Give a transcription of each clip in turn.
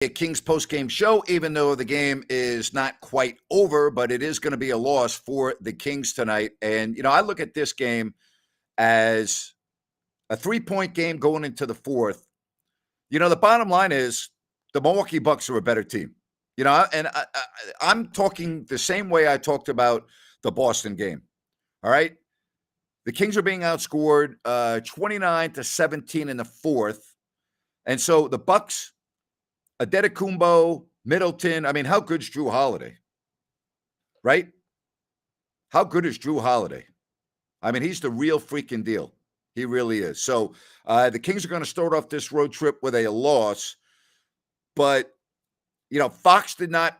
Kings post-game show, even though the game is not quite over, but it is going to be a loss for the Kings tonight. And, I look at this game as a 3-point game going into the fourth. The bottom line is the Milwaukee Bucks are a better team. I'm talking the same way I talked about the Boston game. All right? The Kings are being outscored 29-17 in the fourth. And so the Bucks, Adetokounmpo, Middleton. I mean, how good's Jrue Holiday? Right? How good is Jrue Holiday? I mean, he's the real freaking deal. He really is. So the Kings are going to start off this road trip with a loss. But, Fox did not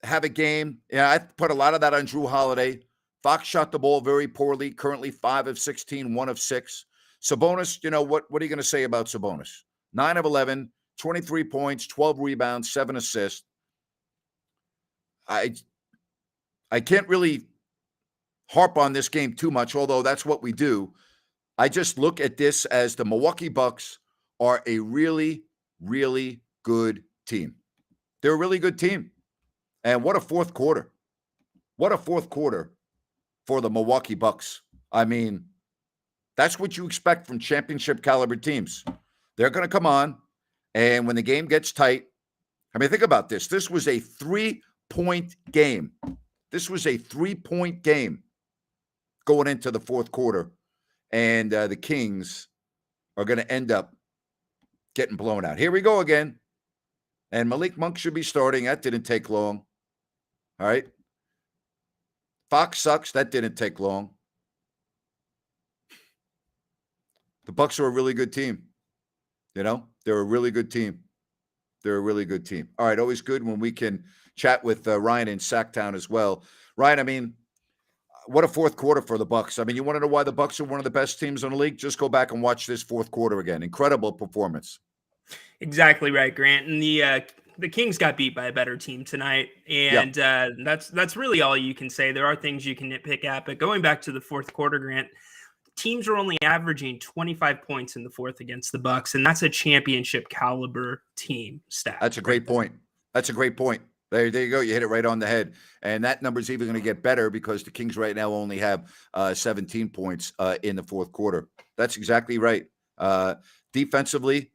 have a game. Yeah, I put a lot of that on Jrue Holiday. Fox shot the ball very poorly, currently 5 of 16, 1 of 6. Sabonis, what are you going to say about Sabonis? 9 of 11. 23 points, 12 rebounds, 7 assists. I can't really harp on this game too much, although that's what we do. I just look at this as the Milwaukee Bucks are a really, really good team. They're a really good team. And what a fourth quarter. What a fourth quarter for the Milwaukee Bucks. I mean, that's what you expect from championship caliber teams. They're going to come on. And when the game gets tight, I mean, think about this. This was a 3-point game. This was a 3-point game going into the fourth quarter. And the Kings are going to end up getting blown out. Here we go again. And Malik Monk should be starting. That didn't take long. All right. Fox sucks. That didn't take long. The Bucks are a really good team. They're a really good team. They're a really good team. All right, always good when we can chat with Ryan in Sacktown as well. Ryan, I mean, what a fourth quarter for the Bucks. I mean, you want to know why the Bucks are one of the best teams in the league? Just go back and watch this fourth quarter again. Incredible performance. Exactly right, Grant. And the Kings got beat by a better team tonight, and that's really all you can say. There are things you can nitpick at, but going back to the fourth quarter, Grant, teams are only averaging 25 points in the fourth against the Bucks, and that's a championship caliber team stat. That's a great point. That's a great point. There you go. You hit it right on the head. And that number is even going to get better because the Kings right now only have 17 points in the fourth quarter. That's exactly right. Defensively,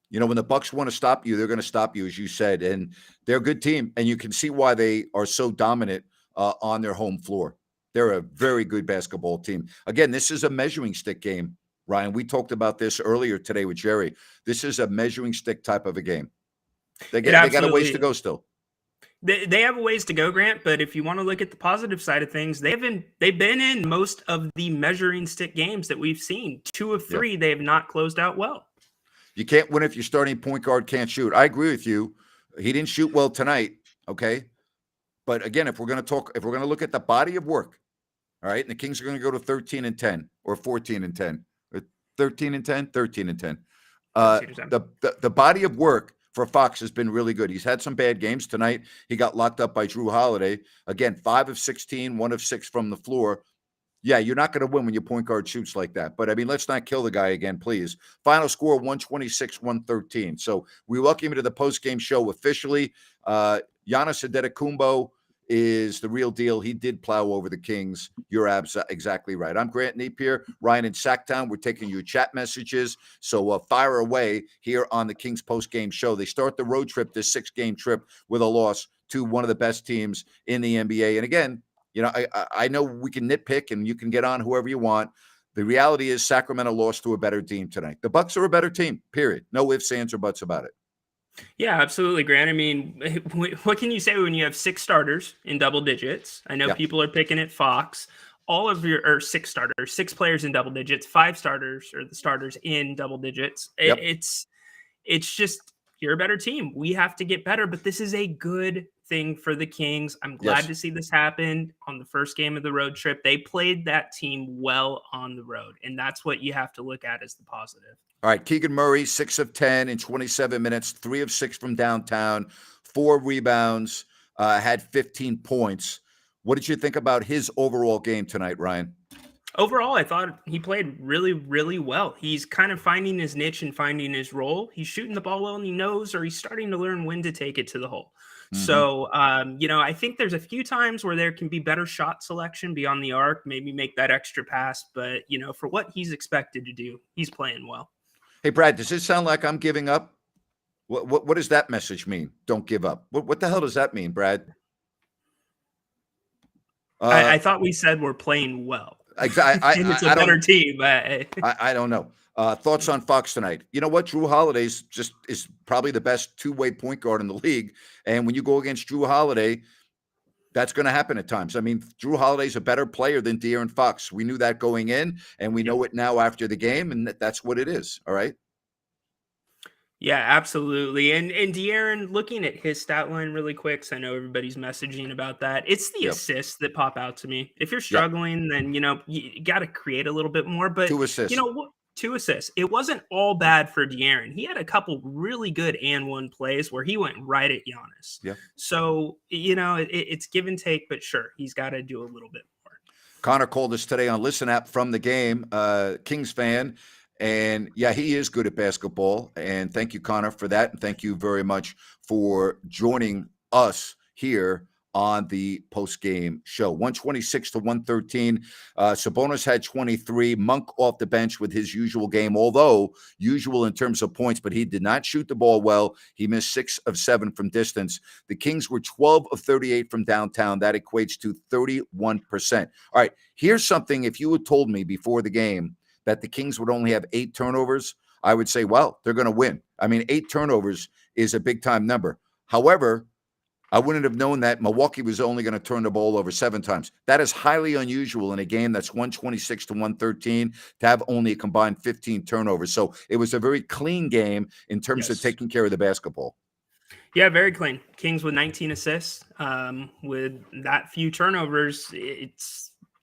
when the Bucks want to stop you, they're going to stop you, as you said. And they're a good team, and you can see why they are so dominant on their home floor. They're a very good basketball team. Again, this is a measuring stick game, Ryan. We talked about this earlier today with Jerry. This is a measuring stick type of a game. They got a ways to go still. They have a ways to go, Grant, but if you want to look at the positive side of things, they've been in most of the measuring stick games that we've seen. 2 of 3, they have not closed out well. You can't win if your starting point guard can't shoot. I agree with you. He didn't shoot well tonight, okay? But again, if we're going to look at the body of work, all right, and the Kings are going to go to 13-10 or 14-10, or 13-10, 13-10. The body of work for Fox has been really good. He's had some bad games tonight. He got locked up by Jrue Holiday. Again, 5 of 16, 1 of 6 from the floor. Yeah, you're not going to win when your point guard shoots like that. But, I mean, let's not kill the guy again, please. Final score, 126-113. So we welcome you to the post-game show officially. Giannis Adetokounmpo is the real deal. He did plow over the Kings. You're exactly right. I'm Grant Napier, Ryan in Sacktown. We're taking your chat messages. So fire away here on the Kings post-game show. They start the road trip, this 6-game trip, with a loss to one of the best teams in the NBA. And again, I know we can nitpick and you can get on whoever you want. The reality is Sacramento lost to a better team tonight. The Bucks are a better team, period. No ifs, ands, or buts about it. Yeah, absolutely, Grant. I mean, what can you say when you have 6 starters in double digits? I know people are picking at Fox. All of your 6 starters, 6 players in double digits, 5 starters or the starters in double digits. It's just, you're a better team. We have to get better, but this is a good thing for the Kings. I'm glad to see this happen on the first game of the road trip. They played that team well on the road, and that's what you have to look at as the positive. All right, Keegan Murray, 6 of 10 in 27 minutes, 3 of 6 from downtown, 4 rebounds, had 15 points. What did you think about his overall game tonight, Ryan? Overall, I thought he played really, really well. He's kind of finding his niche and finding his role. He's shooting the ball well and he knows, or he's starting to learn when to take it to the hole. Hmm. So, I think there's a few times where there can be better shot selection beyond the arc, maybe make that extra pass. But, for what he's expected to do, he's playing well. Hey, Brad, does it sound like I'm giving up? What does that message mean? Don't give up. What the hell does that mean, Brad? I thought we said we're playing well. Exactly. And it's a I better don't. team. I don't know. Thoughts on Fox tonight? You know what? Jrue Holiday's just is probably the best two-way point guard in the league. And when you go against Jrue Holiday, that's going to happen at times. I mean, Jrue Holiday's a better player than De'Aaron Fox. We knew that going in, and we know it now after the game, and that's what it is. All right. Yeah, absolutely. And De'Aaron, looking at his stat line really quick, so I know everybody's messaging about that. It's the Yep. assists that pop out to me. If you're Yep. struggling, then you got to create a little bit more. But Two assists. what? 2 assists. It wasn't all bad for De'Aaron. He had a couple really good and one plays where he went right at Giannis. Yeah. So it's give and take, but sure, he's got to do a little bit more. Connor called us today on Listen App from the game, Kings fan. And yeah, he is good at basketball. And thank you, Connor, for that. And thank you very much for joining us here on the post-game show. 126 to 113. Sabonis had 23. Monk off the bench with his usual game, although usual in terms of points, but he did not shoot the ball well. He missed 6 of 7 from distance. The Kings were 12 of 38 from downtown. That equates to 31%. All right, here's something. If you had told me before the game that the Kings would only have 8 turnovers, I would say, well, they're going to win. I mean, 8 turnovers is a big-time number. However, I wouldn't have known that Milwaukee was only going to turn the ball over 7 times. That is highly unusual in a game that's 126 to 113 to have only a combined 15 turnovers. So it was a very clean game in terms of taking care of the basketball. Yeah, very clean. Kings with 19 assists. With that few turnovers,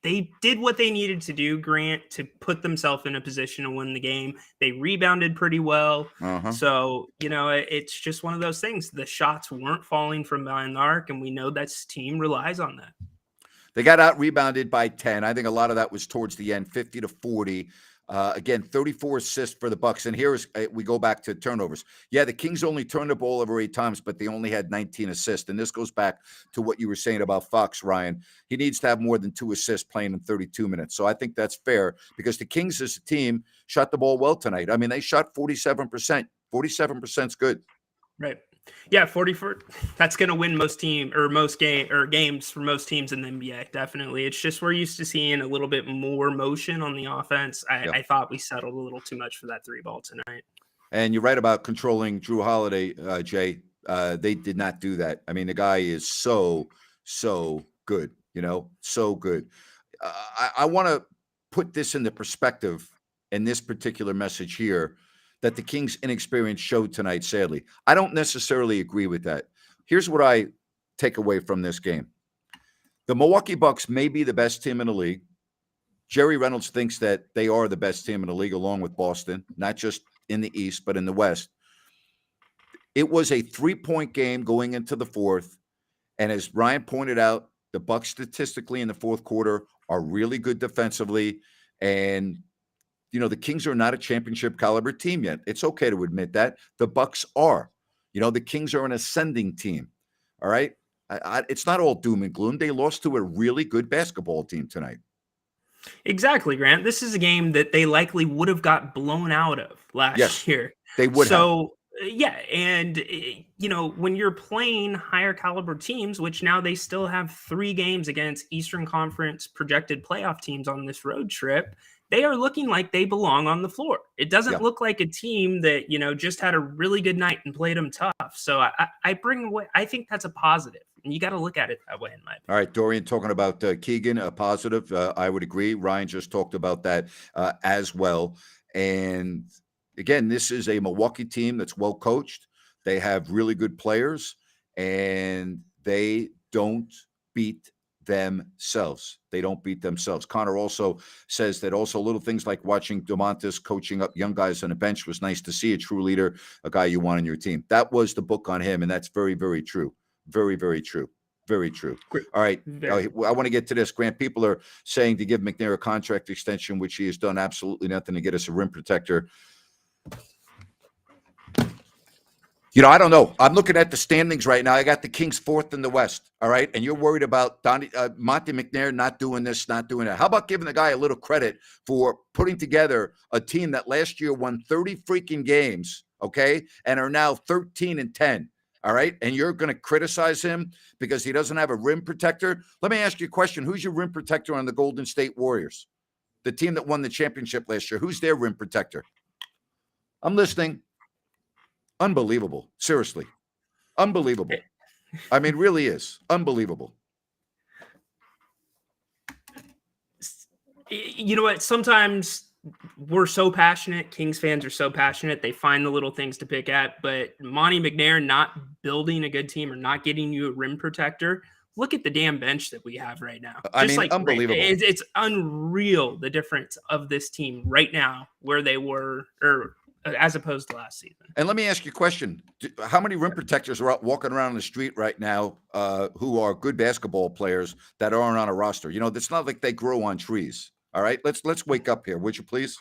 they did what they needed to do, Grant, to put themselves in a position to win the game. They rebounded pretty well. So, it's just one of those things. The shots weren't falling from behind the arc, and we know this team relies on that. They got out-rebounded by 10. I think a lot of that was towards the end, 50 to 40. Again, 34 assists for the Bucks. And here's we go back to turnovers. Yeah, the Kings only turned the ball over 8 times, but they only had 19 assists. And this goes back to what you were saying about Fox, Ryan. He needs to have more than 2 assists playing in 32 minutes. So I think that's fair because the Kings as a team shot the ball well tonight. I mean, they shot 47%. 47% is good. Right. Yeah, 44. That's going to win most games for most teams in the NBA. Definitely. It's just we're used to seeing a little bit more motion on the offense. I thought we settled a little too much for that 3-ball tonight. And you're right about controlling Jrue Holiday, Jay. They did not do that. I mean, the guy is so good, so good. I want to put this into perspective in this particular message here that the Kings' inexperience showed tonight, sadly. I don't necessarily agree with that. Here's what I take away from this game. The Milwaukee Bucks may be the best team in the league. Jerry Reynolds thinks that they are the best team in the league along with Boston, not just in the East, but in the West. It was a 3-point game going into the fourth. And as Ryan pointed out, the Bucks statistically in the fourth quarter are really good defensively. And the Kings are not a championship caliber team yet. It's okay to admit that. The Bucks are. The Kings are an ascending team. All right? It's not all doom and gloom. They lost to a really good basketball team tonight. Exactly, Grant. This is a game that they likely would have got blown out of last year. They would have. Yeah, and when you're playing higher caliber teams, which now they still have 3 games against Eastern Conference projected playoff teams on this road trip, they are looking like they belong on the floor. It doesn't look like a team that, just had a really good night and played them tough. So I think that's a positive. And you got to look at it that way, in my opinion. All right, Dorian, talking about Keegan, a positive. I would agree. Ryan just talked about that as well. And again, this is a Milwaukee team that's well coached. They have really good players, and they don't beat themselves. They don't beat themselves. Connor also says that also little things like watching Domantas coaching up young guys on the bench was nice to see. A true leader, a guy you want on your team. That was the book on him, and that's very, very true. Very, very true. Very true. Great. All right. Very. I want to get to this, Grant. People are saying to give McNair a contract extension, which he has done absolutely nothing to get us a rim protector. I don't know. I'm looking at the standings right now. I got the Kings 4th in the West. All right. And you're worried about Monte McNair not doing this, not doing that. How about giving the guy a little credit for putting together a team that last year won 30 freaking games, okay, and are now 13-10. All right. And you're going to criticize him because he doesn't have a rim protector? Let me ask you a question. Who's your rim protector on the Golden State Warriors? The team that won the championship last year. Who's their rim protector? I'm listening. Unbelievable. Seriously. Unbelievable. I mean, really is. Unbelievable. You know what? Sometimes we're so passionate. Kings fans are so passionate. They find the little things to pick at. But Monte McNair not building a good team or not getting you a rim protector. Look at the damn bench that we have right now. I mean, unbelievable. It's unreal, the difference of this team right now where they were or as opposed to last season. And let me ask you a question. How many rim protectors are out walking around the street right now who are good basketball players that aren't on a roster? It's not like they grow on trees. All right, let's wake up here, would you please?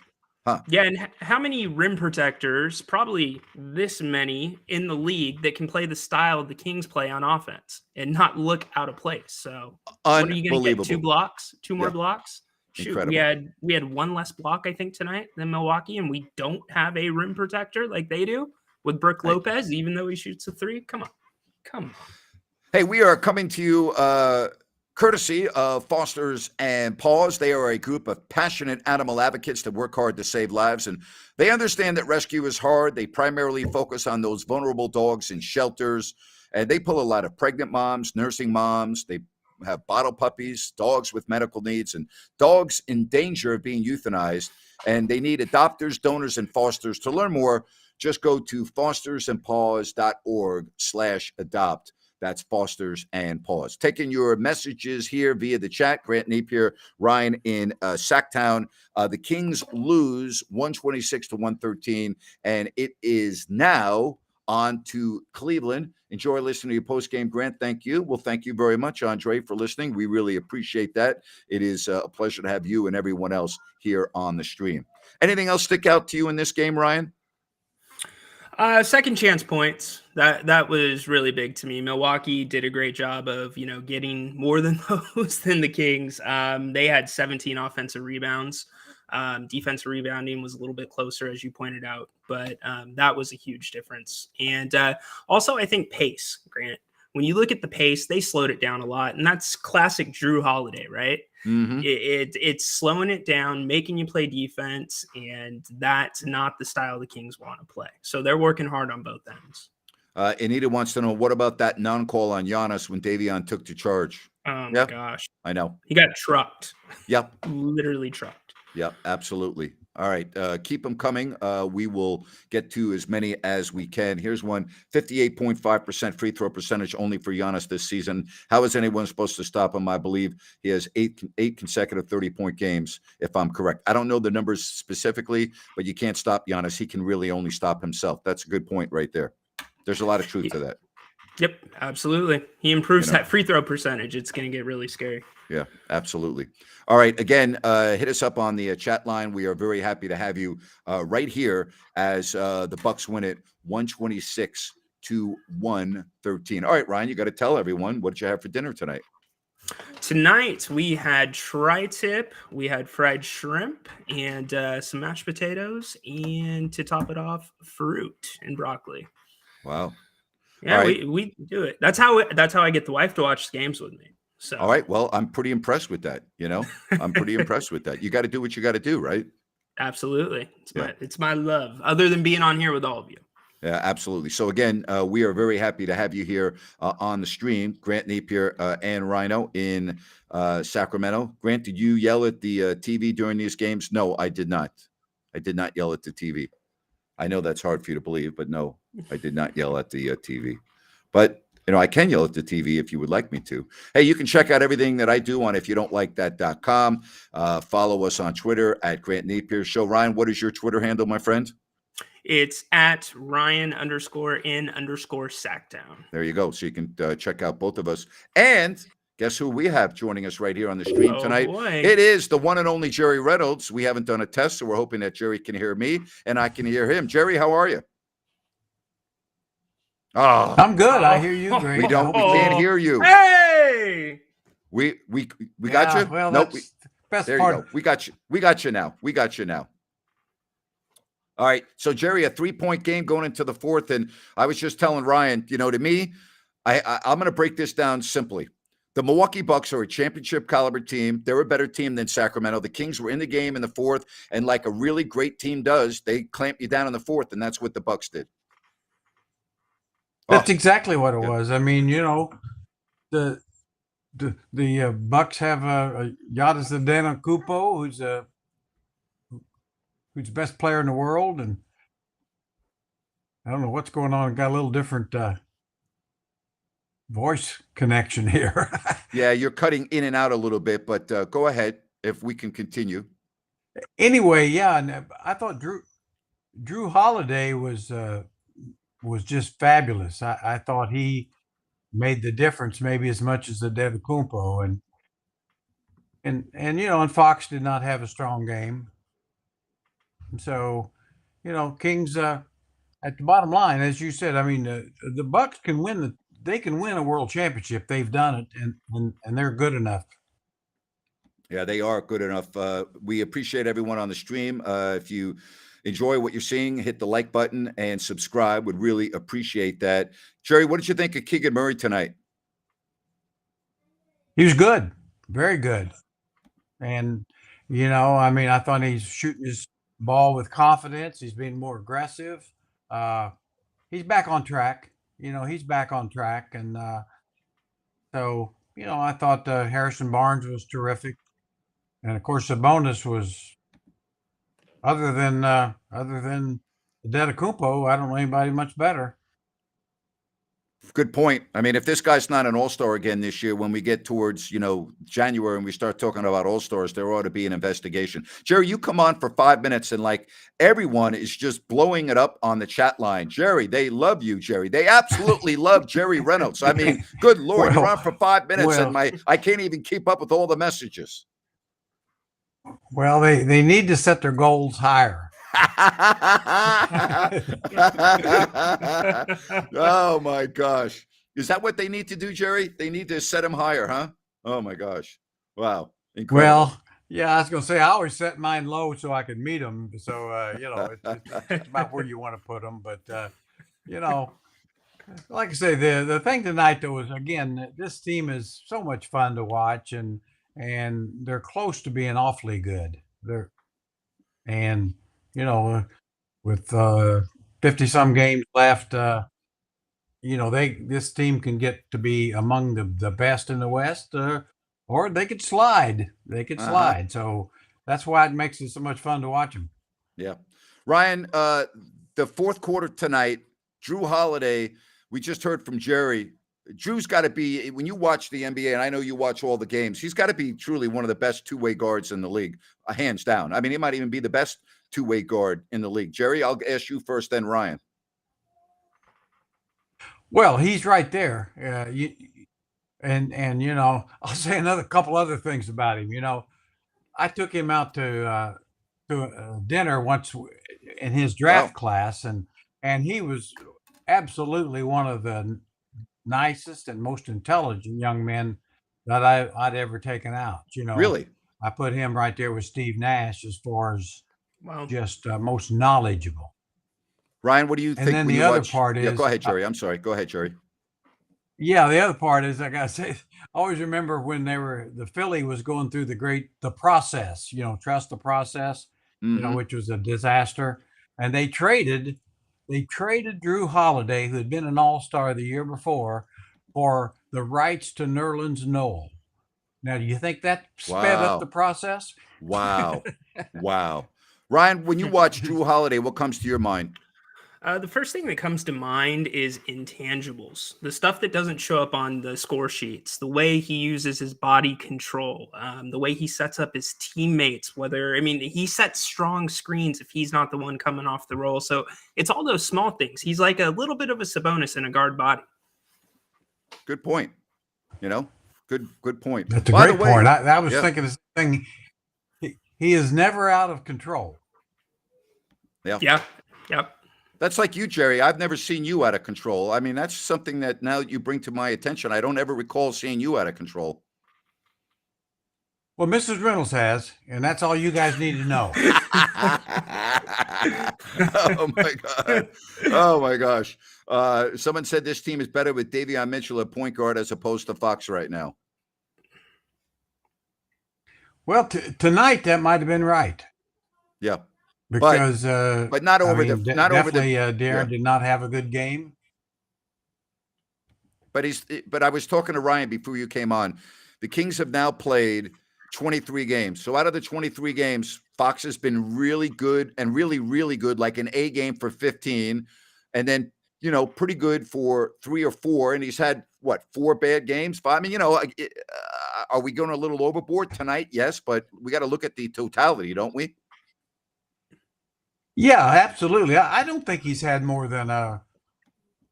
Huh? Yeah, and how many rim protectors, probably this many in the league that can play the style the Kings play on offense and not look out of place. So what are you going to get? 2 blocks? 2 more blocks? Shoot, incredible. we had 1 less block, I think, tonight than Milwaukee, and we don't have a rim protector like they do with Brook Lopez, even though he shoots a 3. Come on. Hey, we are coming to you courtesy of Foster's and Paws. They are a group of passionate animal advocates that work hard to save lives, and they understand that rescue is hard. They primarily focus on those vulnerable dogs in shelters, and they pull a lot of pregnant moms, nursing moms. They have bottle puppies, dogs with medical needs, and dogs in danger of being euthanized, and they need adopters, donors, and fosters. To learn more, just go to fostersandpaws.org/adopt. That's Fosters and Paws. Taking your messages here via the chat. Grant Napier, Ryan in Sacktown. The Kings lose 126-113, and it is now on to Cleveland. Enjoy listening to your post-game, Grant. Thank you. Well, thank you very much, Andre, for listening. We really appreciate that. It is a pleasure to have you and everyone else here on the stream. Anything else stick out to you in this game, Ryan? Second chance points. That was really big to me. Milwaukee did a great job of, getting more than those than the Kings. They had 17 offensive rebounds. Defensive rebounding was a little bit closer, as you pointed out, but that was a huge difference. And also, I think pace, Grant. When you look at the pace, they slowed it down a lot, and that's classic Jrue Holiday, right? Mm-hmm. It's slowing it down, making you play defense, and that's not the style the Kings want to play. So they're working hard on both ends. Anita wants to know, what about that non-call on Giannis when Davion took to charge? Oh, my gosh. I know. He got trucked. Yep. Literally trucked. Yep, absolutely. All right, keep them coming. We will get to as many as we can. Here's one, 58.5% free throw percentage only for Giannis this season. How is anyone supposed to stop him? I believe he has eight consecutive 30-point games, if I'm correct. I don't know the numbers specifically, but you can't stop Giannis. He can really only stop himself. That's a good point right there. There's a lot of truth to that. Yep, absolutely. He improves that free throw percentage. It's going to get really scary. Yeah, absolutely. All right. Again, hit us up on the chat line. We are very happy to have you right here as the Bucks win it 126-113. All right, Ryan, you got to tell everyone, what did you have for dinner tonight? Tonight we had tri-tip, we had fried shrimp, and some mashed potatoes, and to top it off, fruit and broccoli. Wow. Yeah, right. we do it. That's how I get the wife to watch games with me. So. All right. Well, I'm pretty impressed with that. I'm pretty impressed with that. You got to do what you got to do, right? Absolutely. It's my love, other than being on here with all of you. Yeah, absolutely. So again, we are very happy to have you here on the stream, Grant Napier and Rhino in Sacramento. Grant, did you yell at the TV during these games? No, I did not. I did not yell at the TV. I know that's hard for you to believe, but no, I did not yell at the TV. But, I can yell at the TV if you would like me to. Hey, you can check out everything that I do on ifyoudontlikethat.com. Follow us on Twitter at Grant Napier Show. Ryan, what is your Twitter handle, my friend? It's at Ryan_in_Sackdown. There you go. So you can check out both of us. And guess who we have joining us right here on the stream tonight? Boy. It is the one and only Jrue Reynolds. We haven't done a test, so we're hoping that Jerry can hear me and I can hear him. Jerry, how are you? Oh, I'm good. I hear you great. We can't hear you. Hey! We got you? Well, nope. Best There part. you go. We got you. We got you now. All right. So, Jerry, a 3-point game going into the fourth. And I was just telling Ryan, to me, I'm going to break this down simply. The Milwaukee Bucks are a championship caliber team. They're a better team than Sacramento. The Kings were in the game in the fourth. And like a really great team does, they clamp you down in the fourth. And that's what the Bucks did. That's exactly what it was. I mean, the Bucks have Giannis Antetokounmpo, who's the best player in the world, and I don't know what's going on. Got a little different voice connection here. Yeah, you're cutting in and out a little bit, but go ahead if we can continue. Anyway, yeah, and I thought Jrue Holiday was just fabulous. I thought he made the difference maybe as much as the Antetokounmpo, and Fox did not have a strong game. And so, Kings at the bottom line, as you said, I mean, the Bucks can win they can win a world championship. They've done it, and they're good enough. Yeah, they are good enough. We appreciate everyone on the stream. If you enjoy what you're seeing, hit the like button and subscribe. Would really appreciate that. Jerry, what did you think of Keegan Murray tonight? He was good, very good. And, I mean, I thought he's shooting his ball with confidence. He's being more aggressive. He's back on track. He's back on track. And so, I thought Harrison Barnes was terrific. And, of course, Sabonis was, other than Antetokounmpo, I don't know anybody much better. Good point. I mean, if this guy's not an all-star again this year, when we get towards, January and we start talking about all-stars, there ought to be an investigation. Jerry, you come on for 5 minutes and everyone is just blowing it up on the chat line. Jerry, they love you, Jerry. They absolutely love Jerry Reynolds. I mean, good Lord, you're on for 5 minutes and I can't even keep up with all the messages. Well, they need to set their goals higher. Oh my gosh. Is that what they need to do, Jerry? They need to set them higher, huh? Oh my gosh. Wow. Incredible. Well, yeah, I was going to say, I always set mine low so I could meet them. So, it's about where you want to put them. But, like I say, the thing tonight, though, is, again, this team is so much fun to watch, and they're close to being awfully good. With 50-some games left, this team can get to be among the best in the West, or they could slide. Slide. So that's why it makes it so much fun to watch them. Yeah. Ryan, the fourth quarter tonight, Jrue Holiday, we just heard from Jerry. Jrue's got to be, when you watch the NBA, and I know you watch all the games, he's got to be truly one of the best two-way guards in the league, hands down. I mean, he might even be the best two-way guard in the league. Jerry, I'll ask you first, then Ryan. Well, he's right there. I'll say another couple other things about him. I took him out to dinner once in his draft class, and he was absolutely one of the nicest and most intelligent young men that I'd ever taken out. Really? I put him right there with Steve Nash as far as just most knowledgeable. Ryan, what do you think? And then the other part is, go ahead, Jerry. I'm sorry. Go ahead, Jerry. Yeah, the other part is, I gotta say, I always remember when the Philly was going through the process, trust the process, which was a disaster. And they traded Jrue Holiday, who had been an all-star the year before, for the rights to Nerlens Noel. Now, do you think that sped up the process? Wow. Wow. Ryan, when you watch Jrue Holiday, what comes to your mind? The first thing that comes to mind is intangibles, the stuff that doesn't show up on the score sheets, the way he uses his body control, the way he sets up his teammates, he sets strong screens if he's not the one coming off the roll. So it's all those small things. He's like a little bit of a Sabonis in a guard body. Good point. Good point. That's a great point. I was thinking the same thing. He is never out of control. Yeah. Yep. That's like you, Jerry. I've never seen you out of control. I mean, that's something that now you bring to my attention. I don't ever recall seeing you out of control. Well, Mrs. Reynolds has, and that's all you guys need to know. Oh my God. Oh my gosh. Someone said this team is better with Davion Mitchell at point guard as opposed to Fox right now. Well, tonight that might have been right. Yeah. Because, but not over Darren did not have a good game. But I was talking to Ryan before you came on. The Kings have now played 23 games. So out of the 23 games, Fox has been really good and really, really good, like an A game for 15, and then pretty good for 3 or 4. And he's had 4 bad games? 5. I mean, are we going a little overboard tonight? Yes, but we got to look at the totality, don't we? Yeah, absolutely. I don't think he's had more than a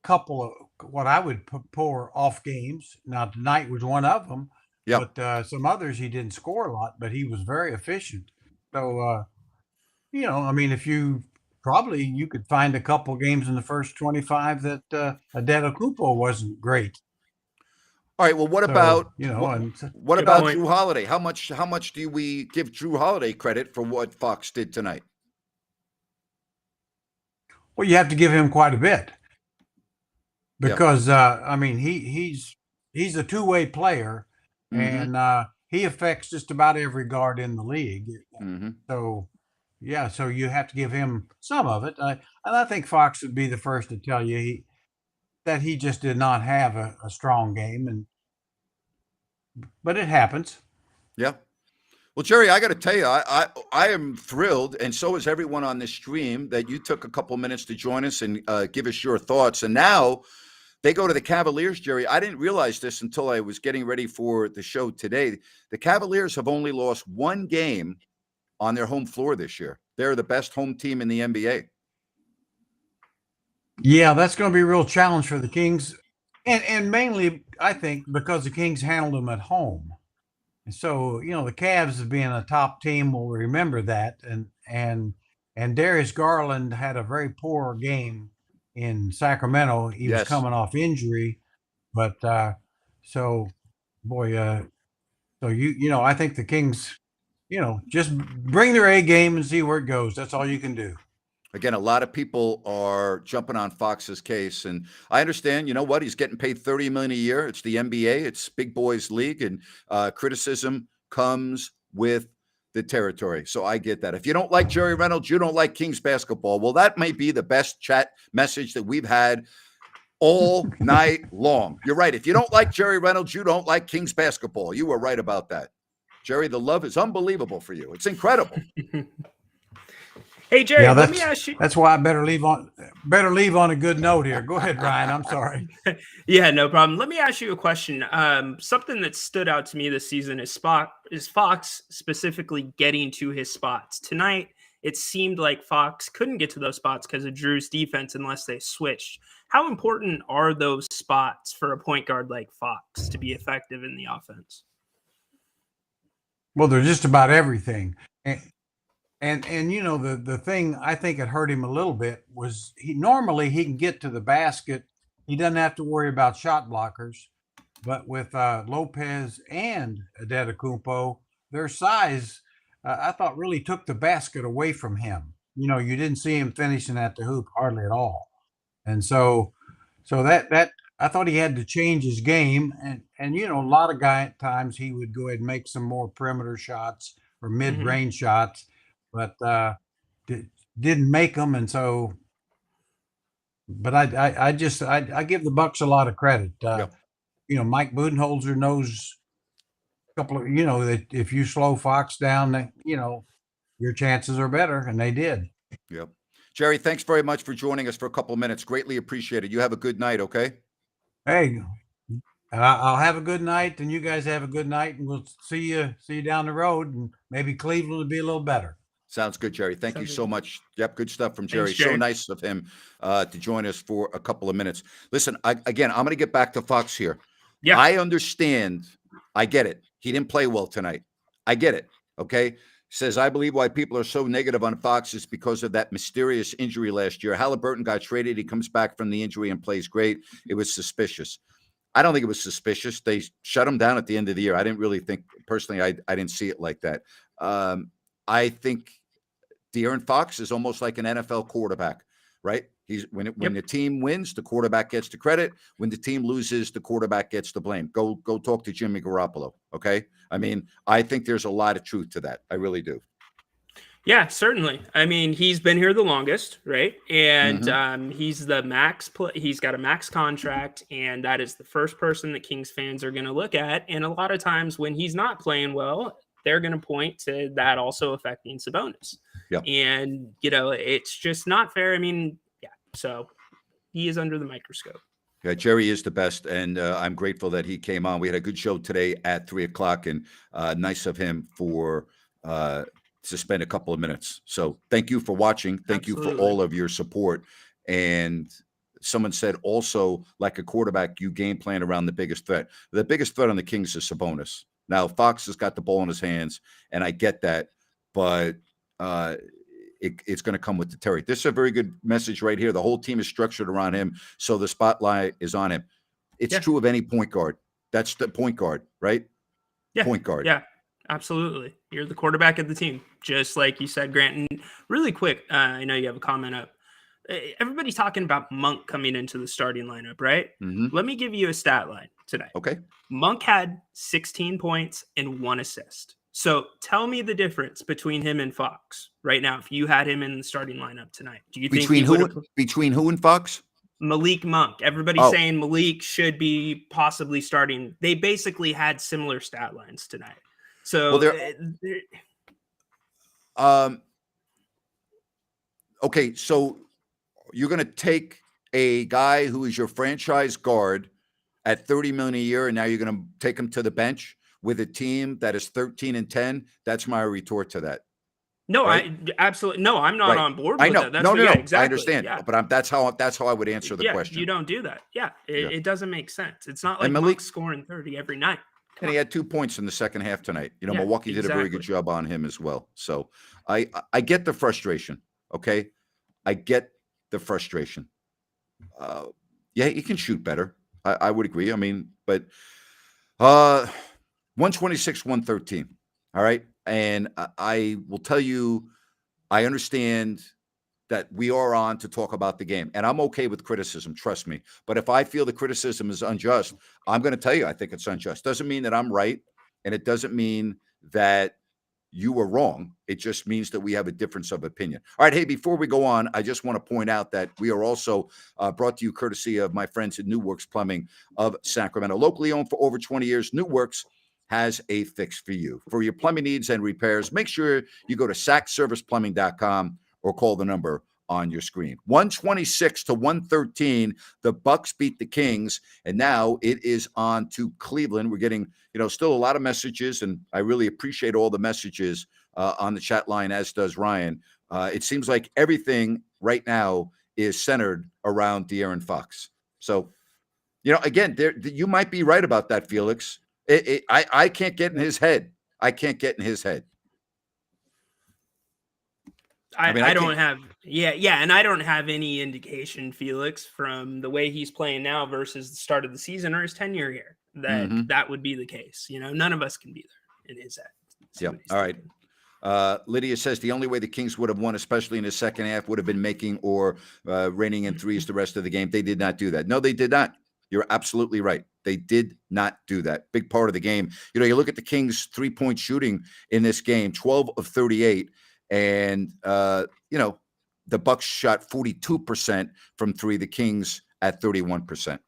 couple of what I would pour off games. Now, tonight was one of them. Yeah. But some others he didn't score a lot, but he was very efficient. So, if you could find a couple games in the first 25 that Adetokounmpo wasn't great. All right. Well, what about Jrue Holiday? How much do we give Jrue Holiday credit for what Fox did tonight? Well, you have to give him quite a bit because he's a two-way player, and he affects just about every guard in the league. Mm-hmm. So you have to give him some of it. And I think Fox would be the first to tell you that he just did not have a strong game, but it happens. Yeah. Well, Jerry, I got to tell you, I am thrilled, and so is everyone on this stream, that you took a couple minutes to join us and give us your thoughts. And now they go to the Cavaliers, Jerry. I didn't realize this until I was getting ready for the show today. The Cavaliers have only lost 1 game on their home floor this year. They're the best home team in the NBA. Yeah, that's going to be a real challenge for the Kings. And mainly, I think, because the Kings handled them at home. So, the Cavs being a top team will remember that. And Darius Garland had a very poor game in Sacramento. He was coming off injury. But I think the Kings, just bring their A game and see where it goes. That's all you can do. Again, a lot of people are jumping on Fox's case, and I understand. You know what? He's getting paid $30 million a year. It's the NBA. It's big boys league, and criticism comes with the territory. So I get that. If you don't like Jerry Reynolds, you don't like Kings basketball. Well, that may be the best chat message that we've had all night long. You're right. If you don't like Jerry Reynolds, you don't like Kings basketball. You were right about that, Jerry. The love is unbelievable for you. It's incredible. Hey, Jerry, let me ask you. That's why I better leave on a good note here. Go ahead, Ryan. I'm sorry. Yeah, no problem. Let me ask you a question. Something that stood out to me this season is Fox specifically getting to his spots. Tonight, it seemed like Fox couldn't get to those spots because of Jrue's defense unless they switched. How important are those spots for a point guard like Fox to be effective in the offense? Well, they're just about everything. And the thing I think it hurt him a little bit was he can get to the basket. He doesn't have to worry about shot blockers. But with Lopez and Adetokounmpo, their size, I thought really took the basket away from him. You didn't see him finishing at the hoop hardly at all. And so that I thought he had to change his game. And a lot of times he would go ahead and make some more perimeter shots or mid-range shots. But didn't make them, and so. But I give the Bucks a lot of credit. Mike Budenholzer knows a couple of that if you slow Fox down, your chances are better, and they did. Yep. Jerry, thanks very much for joining us for a couple of minutes. Greatly appreciated. You have a good night, okay? Hey, I'll have a good night, and you guys have a good night, and we'll see you down the road, and maybe Cleveland will be a little better. Sounds good, Jerry. Thank you so much. Yep, good stuff from Jerry. Thanks, Jerry. So nice of him to join us for a couple of minutes. Listen, again, I'm going to get back to Fox here. Yeah. I understand. I get it. He didn't play well tonight. I get it. Okay. Says, I believe why people are so negative on Fox is because of that mysterious injury last year. Halliburton got traded. He comes back from the injury and plays great. It was suspicious. I don't think it was suspicious. They shut him down at the end of the year. I didn't really think, personally, I didn't see it like that. I think De'Aaron Fox is almost like an NFL quarterback, right? He's when the team wins, the quarterback gets the credit. When the team loses, the quarterback gets the blame. Go talk to Jimmy Garoppolo, okay? I mean, I think there's a lot of truth to that. I really do. Yeah, certainly. I mean, he's been here the longest, right? And he's the max. He's got a max contract, and that is the first person that Kings fans are going to look at. And a lot of times when he's not playing well, they're going to point to that also affecting Sabonis. Yep. And, it's just not fair. I mean, yeah. So he is under the microscope. Yeah, Jerry is the best, and I'm grateful that he came on. We had a good show today at 3:00, and nice of him for to spend a couple of minutes. So thank you for watching. Thank you for all of your support. And someone said also, like a quarterback, you game plan around the biggest threat. The biggest threat on the Kings is Sabonis. Now, Fox has got the ball in his hands, and I get that, but it's going to come with the Terry. This is a very good message right here. The whole team is structured around him, so the spotlight is on him. It's true of any point guard. That's the point guard, right? Yeah. Point guard. Yeah, absolutely. You're the quarterback of the team, just like you said, Grant. And really quick, I know you have a comment up. Everybody's talking about Monk coming into the starting lineup, right? Let me give you a stat line today. Okay. Monk had 16 points and 1 assist. So tell me the difference between him and Fox right now. If you had him in the starting lineup tonight, do you think between who and Fox? Malik Monk. Everybody's saying Malik should be possibly starting. They basically had similar stat lines tonight. So okay, so you're going to take a guy who is your franchise guard at $30 million a year, and now you're going to take him to the bench with a team that is 13-10. That's my retort to that. No, right? Absolutely no. I'm not on board with I know. that. That's no. Exactly. I understand, but that's how I would answer the question. You don't do that. Yeah, it doesn't make sense. It's not like Malik scoring 30 every night. And he had 2 points in the second half tonight. Milwaukee did a very good job on him as well. So I get the frustration. Okay, I get the frustration. Yeah, he can shoot better. I would agree. I mean, but 126, 113. All right. And I will tell you, I understand that we are on to talk about the game, and I'm okay with criticism. Trust me. But if I feel the criticism is unjust, I'm going to tell you, I think it's unjust. Doesn't mean that I'm right. And it doesn't mean that you were wrong. It just means that we have a difference of opinion. All right. Hey, before we go on, I just want to point out that we are also brought to you courtesy of my friends at New Works Plumbing of Sacramento. Locally owned for over 20 years, New Works has a fix for you. For your plumbing needs and repairs, make sure you go to sacserviceplumbing.com or call the number on your screen. 126 to 113, the Bucks beat the Kings, and now it is on to Cleveland. We're getting, still a lot of messages, and I really appreciate all the messages on the chat line, as does Ryan. It seems like everything right now is centered around De'Aaron Fox. So, again, you might be right about that, Felix. I can't get in his head. I can't get in his head. I don't have and I don't have any indication, Felix, from the way he's playing now versus the start of the season or his tenure here that would be the case. None of us can be there in his head. Yeah. All right. Lydia says the only way the Kings would have won, especially in the second half, would have been making or raining in threes the rest of the game. They did not do that. No, they did not. You're absolutely right. They did not do that. Big part of the game. You look at the Kings' 3-point shooting in this game, 12 of 38. And, the Bucks shot 42% from three, the Kings at 31%.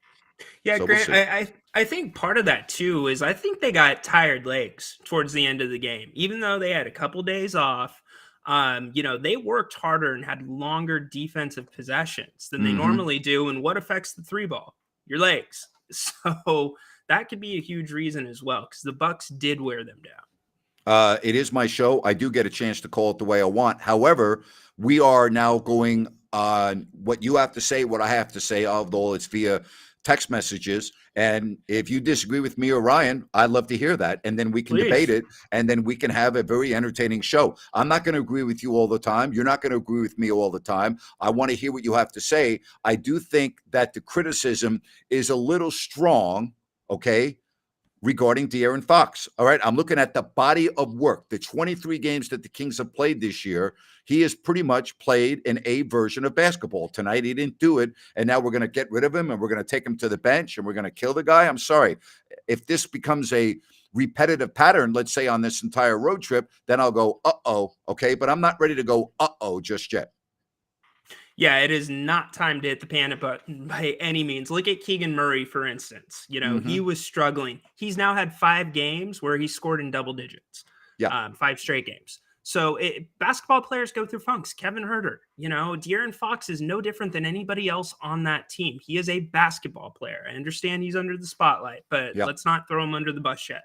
Yeah, so Grant, I think part of that, too, is I think they got tired legs towards the end of the game. Even though they had a couple days off, They worked harder and had longer defensive possessions than they Mhm. normally do. And what affects the three ball? Your legs. So that could be a huge reason as well, because the Bucks did wear them down. It is my show. I do get a chance to call it the way I want. However, we are now going on what you have to say, what I have to say, although it's via text messages. And if you disagree with me or Ryan, I'd love to hear that. And then we can debate it, and then we can have a very entertaining show. I'm not going to agree with you all the time. You're not going to agree with me all the time. I want to hear what you have to say. I do think that the criticism is a little strong, okay, regarding De'Aaron Fox. All right, I'm looking at the body of work, the 23 games that the Kings have played this year. He has pretty much played an A version of basketball. Tonight, he didn't do it, and now we're going to get rid of him, and we're going to take him to the bench, and we're going to kill the guy. I'm sorry. If this becomes a repetitive pattern, let's say on this entire road trip, then I'll go, uh-oh, okay? But I'm not ready to go, uh-oh, just yet. Yeah, it is not time to hit the panic button by any means. Look at Keegan Murray, for instance. He was struggling. He's now had 5 games where he scored in double digits. Yeah. 5 straight games. So basketball players go through funks. Kevin Huerter, De'Aaron Fox is no different than anybody else on that team. He is a basketball player. I understand he's under the spotlight, but let's not throw him under the bus yet.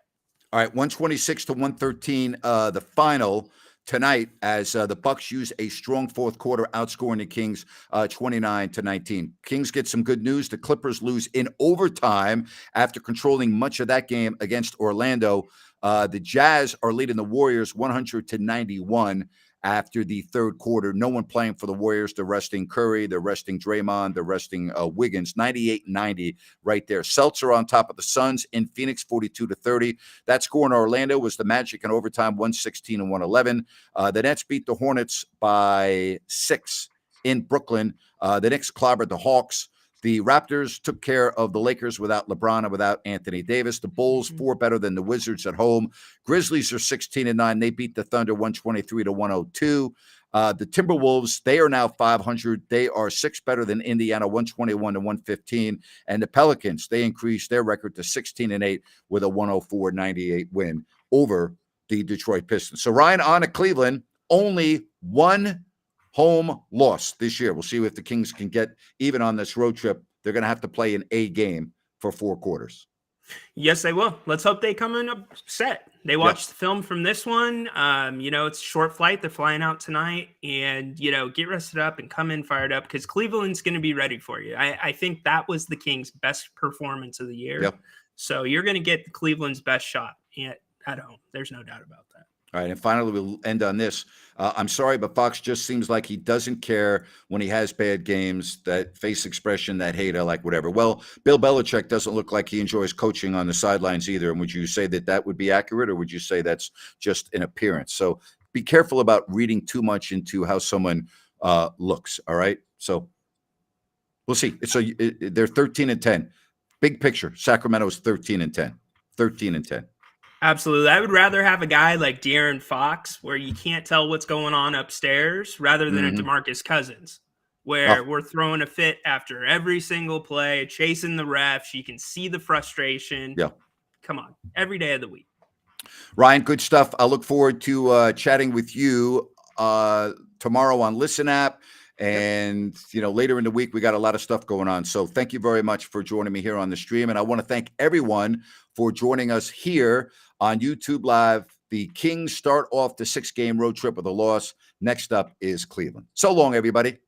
All right, 126-113, the final tonight, as the Bucks use a strong fourth quarter, outscoring the Kings 29-19. Kings get some good news. The Clippers lose in overtime after controlling much of that game against Orlando. The Jazz are leading the Warriors 100-91 after the third quarter. No one playing for the Warriors. They're resting Curry. They're resting Draymond. They're resting Wiggins. 98-90 right there. Celtics are on top of the Suns in Phoenix, 42-30. That score in Orlando was the Magic in overtime, 116-111. The Nets beat the Hornets by 6 in Brooklyn. The Knicks clobbered the Hawks. The Raptors took care of the Lakers without LeBron and without Anthony Davis. The Bulls 4 better than the Wizards at home. Grizzlies are 16-9. They beat the Thunder 123-102. The Timberwolves, they are now 500. They are 6 better than Indiana, 121-115. And the Pelicans, they increased their record to 16-8 with a 104-98 win over the Detroit Pistons. So Ryan, on to Cleveland, only one home loss this year. We'll see if the Kings can get even on this road trip. They're going to have to play an A game for 4 quarters. Yes, they will. Let's hope they come in upset. They watched the film from this one. It's a short flight. They're flying out tonight, and, get rested up and come in fired up, because Cleveland's going to be ready for you. I think that was the Kings' best performance of the year. Yep. So you're going to get Cleveland's best shot at home. There's no doubt about that. All right, and finally, we'll end on this. I'm sorry, but Fox just seems like he doesn't care when he has bad games, that face expression, that hate, I like whatever. Well, Bill Belichick doesn't look like he enjoys coaching on the sidelines either. And would you say that would be accurate, or would you say that's just an appearance? So be careful about reading too much into how someone looks, all right? So we'll see. So they're 13-10. Big picture, Sacramento's 13-10. 13-10. Absolutely. I would rather have a guy like De'Aaron Fox, where you can't tell what's going on upstairs, rather than a DeMarcus Cousins, where we're throwing a fit after every single play, chasing the refs. You can see the frustration. Yeah. Come on. Every day of the week. Ryan, good stuff. I look forward to chatting with you tomorrow on Listen App. And, later in the week, we got a lot of stuff going on. So thank you very much for joining me here on the stream. And I want to thank everyone for joining us here on YouTube Live. The Kings start off the 6-game road trip with a loss. Next up is Cleveland. So long, everybody.